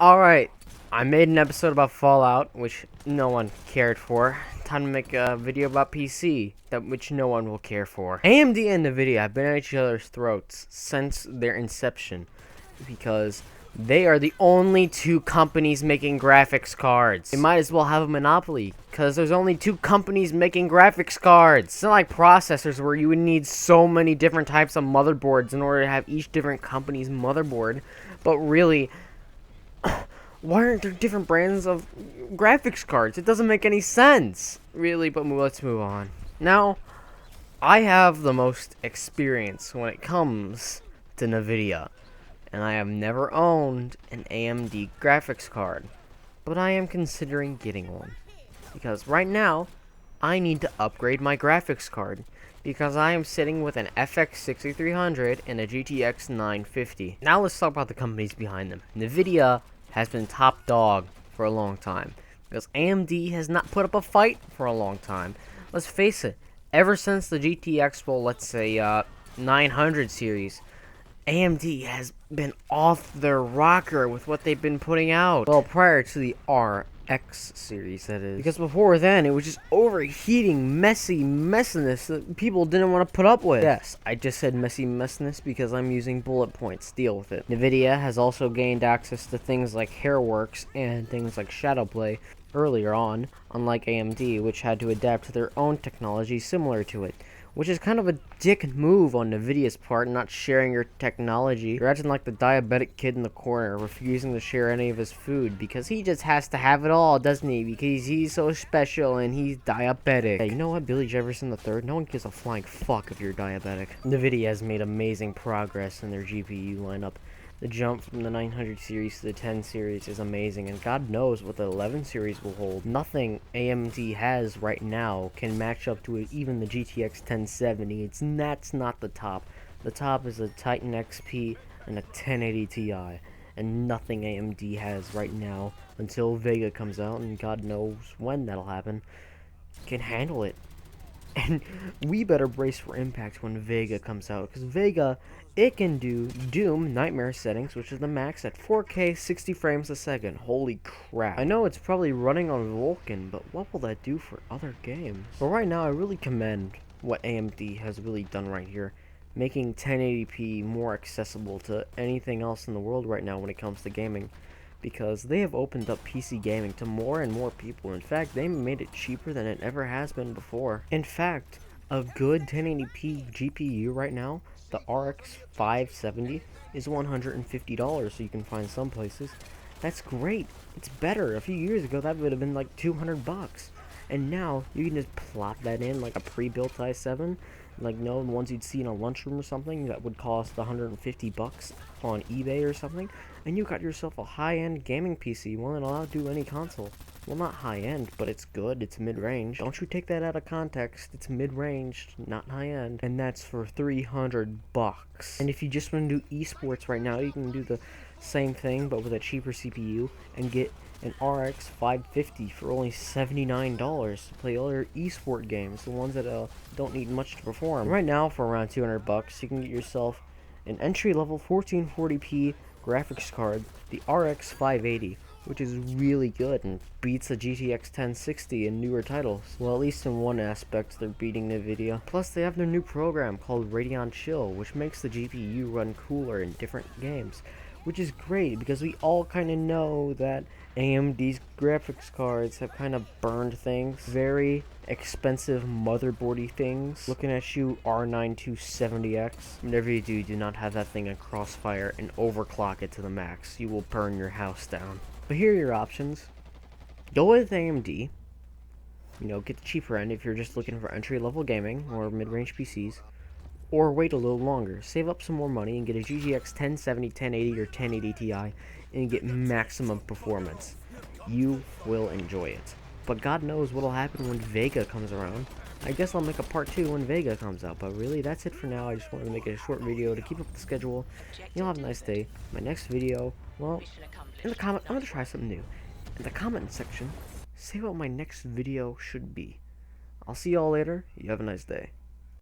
Alright, I made an episode about Fallout, which no one cared for. Time to make a video about PC, which no one will care for. AMD and nvidia have been at each other's throats since their inception, because they are the only two companies making graphics cards. They might as well have a monopoly, because there's only two companies making graphics cards. It's not like processors where you would need so many different types of motherboards in order to have each different company's motherboard. But really, why aren't there different brands of graphics cards? It doesn't make any sense, really, but let's move on. Now, I have the most experience when it comes to nvidia, and I have never owned an AMD graphics card, but I am considering getting one, because right now, I need to upgrade my graphics card, because I am sitting with an FX 6300 and a GTX 950. Now let's talk about the companies behind them. nvidia has been top dog for a long time, because AMD has not put up a fight for a long time. Let's face it, ever since the GTX, well, let's say 900 series, AMD has been off their rocker with what they've been putting out. Well, prior to the RX series, that is. Because before then, it was just overheating, messy messiness that people didn't want to put up with. Yes, I just said messy messiness because I'm using bullet points. Deal with it. nvidia has also gained access to things like Hairworks and things like Shadowplay earlier on, unlike AMD, which had to adapt to their own technology similar to it. Which is kind of a dick move on nvidia's part, not sharing your technology. You're acting like the diabetic kid in the corner, refusing to share any of his food, because he just has to have it all, doesn't he? Because he's so special and he's diabetic. Hey, you know what? Billy Jefferson III, no one gives a flying fuck if you're diabetic. nvidia has made amazing progress in their GPU lineup. The jump from the 900 series to the 10 series is amazing, and God knows what the 11 series will hold. Nothing AMD has right now can match up to even the GTX 1070. That's not the top. The top is a Titan XP and a 1080 Ti, and nothing AMD has right now, until Vega comes out, and God knows when that'll happen, can handle it. And we better brace for impact when Vega comes out, because Vega, it can do Doom Nightmare settings, which is the max at 4K 60 frames a second. Holy crap. I know it's probably running on Vulkan, but what will that do for other games? But right now, I really commend what AMD has really done right here, making 1080p more accessible to anything else in the world right now when it comes to gaming, because they have opened up PC gaming to more and more people. In fact, they made it cheaper than it ever has been before. In fact, a good 1080p GPU right now, the RX 570, is $150, so you can find some places. That's great. It's better. A few years ago, that would have been like 200 bucks. And now, you can just plop that in like a pre-built i7, like, the ones you'd see in a lunchroom or something that would cost 150 bucks on eBay or something, and you got yourself a high-end gaming PC, one that'll outdo any console. Well, not high-end, but it's good, it's mid-range. Don't you take that out of context, it's mid-range, not high-end, and that's for 300 bucks. And if you just want to do esports right now, you can do the same thing, but with a cheaper CPU, and get an RX 550 for only $79 to play other esport games, the ones that don't need much to perform. Right now, for around 200 bucks, you can get yourself an entry-level 1440p graphics card, the RX 580, which is really good and beats the GTX 1060 in newer titles. Well, at least in one aspect, they're beating nvidia. Plus, they have their new program called Radeon Chill, which makes the GPU run cooler in different games, which is great because we all kind of know that AMD's graphics cards have kind of burned things. Very expensive motherboardy things. Looking at you, R9 270X. Whenever you do not have that thing in crossfire and overclock it to the max. You will burn your house down. But here are your options. Go with AMD. Get the cheaper end if you're just looking for entry-level gaming or mid-range PCs. Or wait a little longer, save up some more money and get a GTX 1070, 1080, or 1080 Ti and get maximum performance. You will enjoy it. But God knows what'll happen when Vega comes around. I guess I'll make a part 2 when Vega comes out, but really that's it for now. I just wanted to make a short video to keep up the schedule. You'll have a nice day. My next video, well, in the comment, I'm going to try something new. In the comment section, say what my next video should be. I'll see y'all later. You have a nice day.